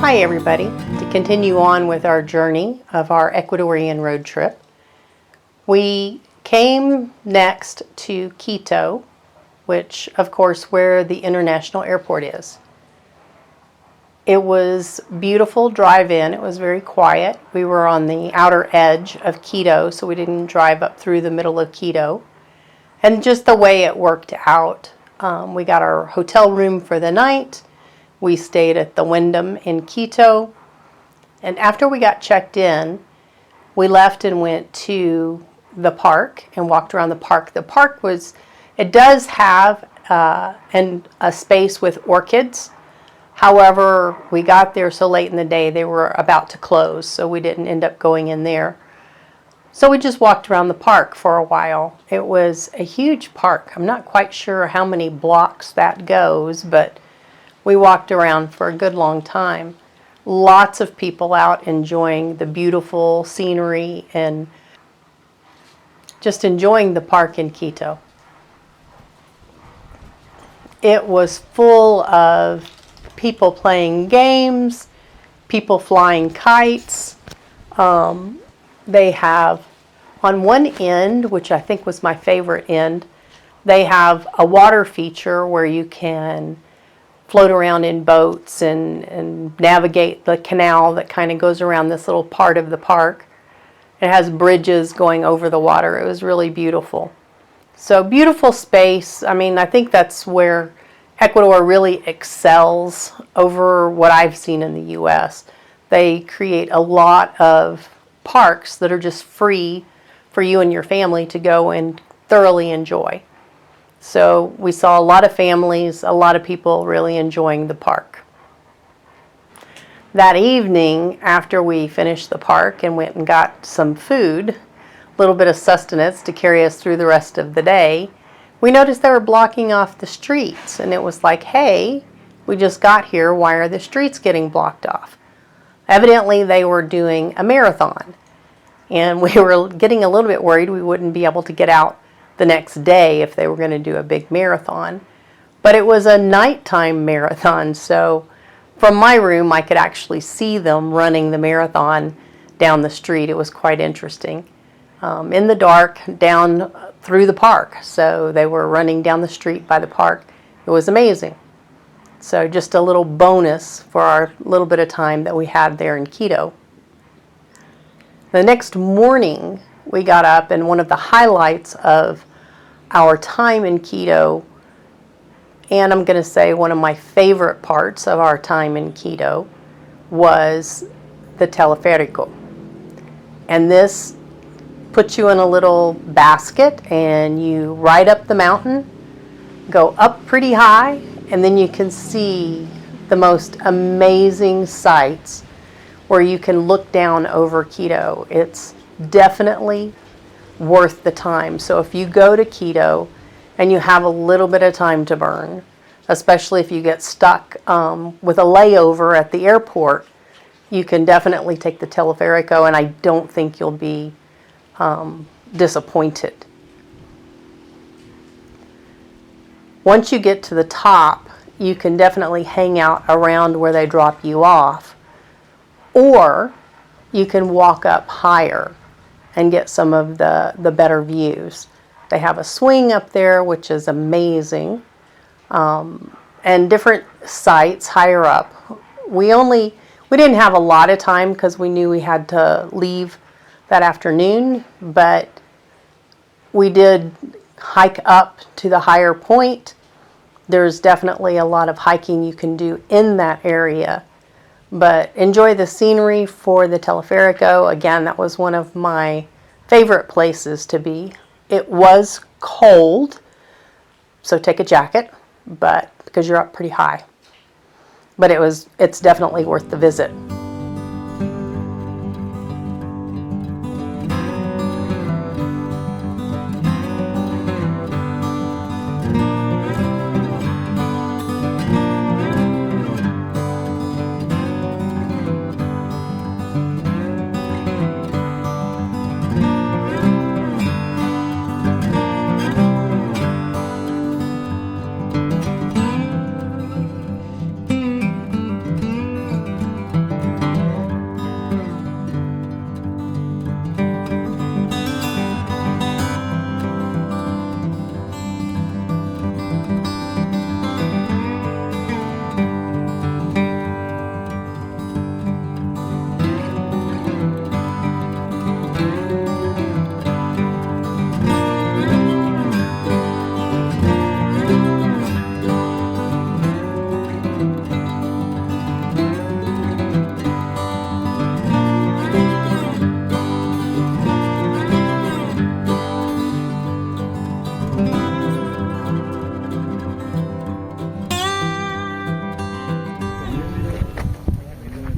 Hi everybody. To continue on with our journey of our Ecuadorian road trip, we came next to Quito, which of course where the international airport is. It was beautiful drive-in. It was very quiet. We were on the outer edge of Quito, so we didn't drive up through the middle of Quito. And just the way it worked out, we got our hotel room for the night. We stayed at the Wyndham in Quito. And after we got checked in, we left and went to the park and walked around the park. The park it does have a space with orchids. However, we got there so late in the day, they were about to close, so we didn't end up going in there. So we just walked around the park for a while. It was a huge park. I'm not quite sure how many blocks that goes, but we walked around for a good long time. Lots of people out enjoying the beautiful scenery and just enjoying the park in Quito. It was full of people playing games, people flying kites. They have, on one end, which I think was my favorite end, they have a water feature where you can float around in boats and navigate the canal that kind of goes around this little part of the park. It has bridges going over the water. It was really beautiful. So beautiful space. I mean, I think that's where Ecuador really excels over what I've seen in the U.S. They create a lot of parks that are just free for you and your family to go and thoroughly enjoy. So we saw a lot of families, a lot of people really enjoying the park. That evening, after we finished the park and went and got some food, a little bit of sustenance to carry us through the rest of the day, we noticed they were blocking off the streets. And it was like, hey, we just got here, why are the streets getting blocked off? Evidently, they were doing a marathon. And we were getting a little bit worried we wouldn't be able to get out the next day if they were going to do a big marathon. But it was a nighttime marathon, so from my room I could actually see them running the marathon down the street. It was quite interesting. In the dark, down through the park. So they were running down the street by the park. It was amazing. So just a little bonus for our little bit of time that we had there in Quito. The next morning, we got up, and one of the highlights of our time in Quito, and I'm going to say one of my favorite parts of our time in Quito, was the teleférico. And this puts you in a little basket, and you ride up the mountain, go up pretty high, and then you can see the most amazing sights where you can look down over Quito. It's definitely worth the time. So if you go to Quito and you have a little bit of time to burn, especially if you get stuck with a layover at the airport, you can definitely take the teleférico, and I don't think you'll be disappointed. Once you get to the top, you can definitely hang out around where they drop you off, or you can walk up higher and get some of the better views. They have a swing up there, which is amazing, and different sites higher up. We didn't have a lot of time because we knew we had to leave that afternoon, but we did hike up to the higher point. There's definitely a lot of hiking you can do in that area. But enjoy the scenery for the teleférico. Again, that was one of my favorite places to be. It was cold, so take a jacket, but because you're up pretty high. But it's definitely worth the visit.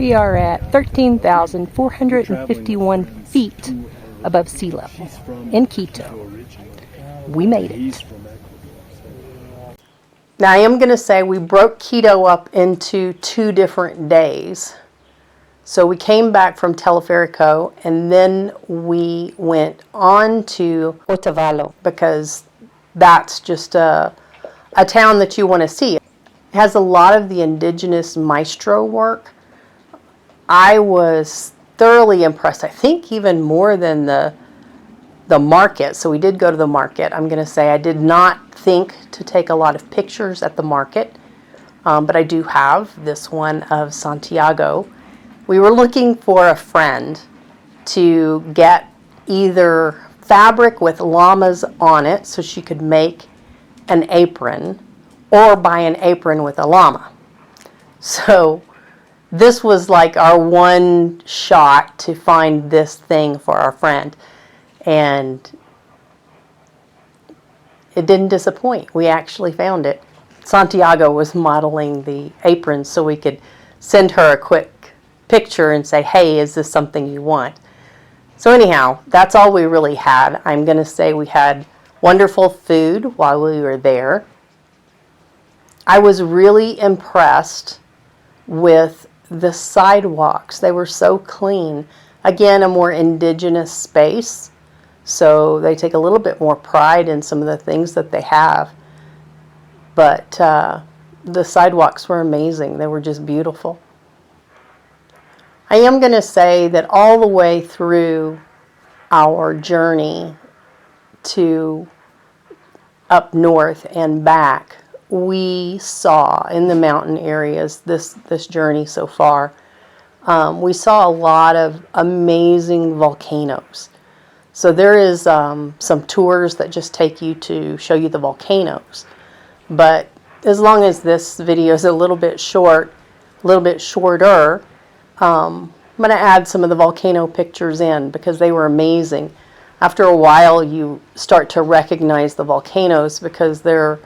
We are at 13,451 feet above sea level in Quito. We made it. Now I am going to say we broke Quito up into 2 different days. So we came back from Teleferico and then we went on to Otavalo because that's just a town that you want to see. It has a lot of the indigenous maestro work. I was thoroughly impressed. I think even more than the market. So we did go to the market. I'm going to say I did not think to take a lot of pictures at the market, but I do have this one of Santiago. We were looking for a friend to get either fabric with llamas on it so she could make an apron, or buy an apron with a llama. So this was like our one shot to find this thing for our friend. And it didn't disappoint. We actually found it. Santiago was modeling the apron so we could send her a quick picture and say, hey, is this something you want? So anyhow, that's all we really had. I'm going to say we had wonderful food while we were there. I was really impressed with the sidewalks. They were so clean. Again, a more indigenous space. So they take a little bit more pride in some of the things that they have. But the sidewalks were amazing. They were just beautiful. I am going to say that all the way through our journey to up north and back, we saw in the mountain areas this journey so far, we saw a lot of amazing volcanoes. So there is some tours that just take you to show you the volcanoes. But as long as this video is a little bit shorter, I'm going to add some of the volcano pictures in because they were amazing. After a while, you start to recognize the volcanoes because they're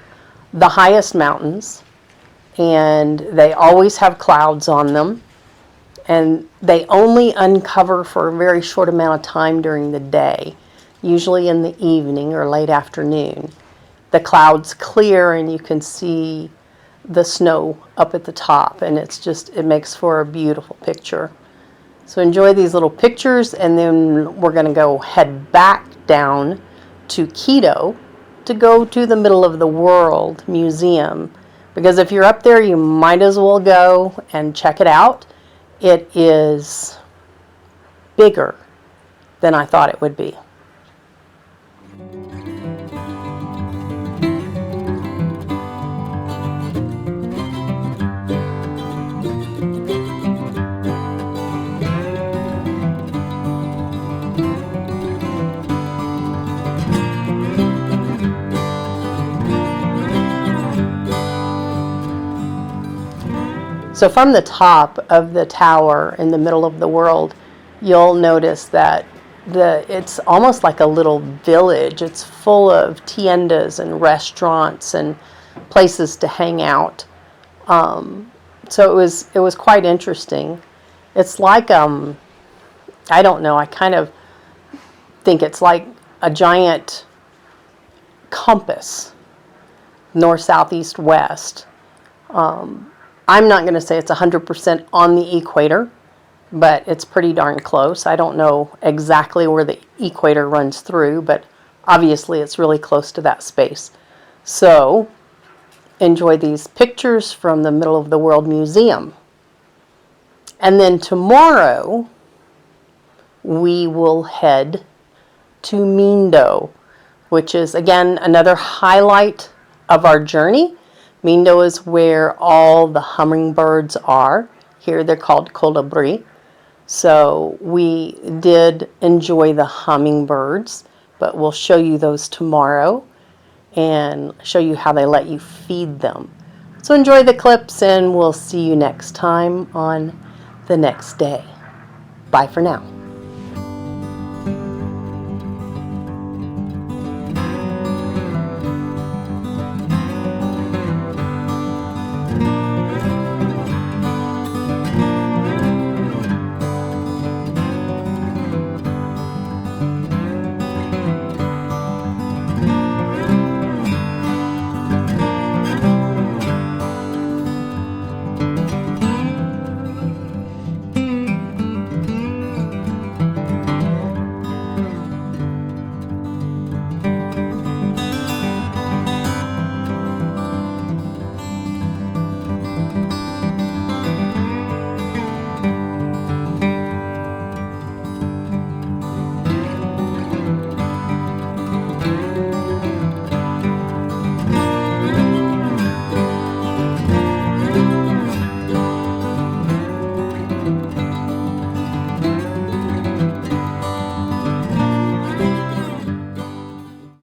the highest mountains and they always have clouds on them. And they only uncover for a very short amount of time during the day, usually in the evening or late afternoon. The clouds clear and you can see the snow up at the top, and it makes for a beautiful picture. So enjoy these little pictures, and then we're going to head back down to Quito to go to the Middle of the World Museum, because if you're up there you might as well go and check it out. It is bigger than I thought it would be. So from the top of the tower in the Middle of the World, you'll notice that it's almost like a little village. It's full of tiendas and restaurants and places to hang out. So it was quite interesting. It's like I don't know. I kind of think it's like a giant compass, north, south, east, west. I'm not going to say it's 100% on the equator, but it's pretty darn close. I don't know exactly where the equator runs through, but obviously it's really close to that space. So enjoy these pictures from the Middle of the World Museum. And then tomorrow we will head to Mindo, which is again another highlight of our journey. Mindo is where all the hummingbirds are. Here they're called colibri. So we did enjoy the hummingbirds, but we'll show you those tomorrow and show you how they let you feed them. So enjoy the clips and we'll see you next time on the next day. Bye for now.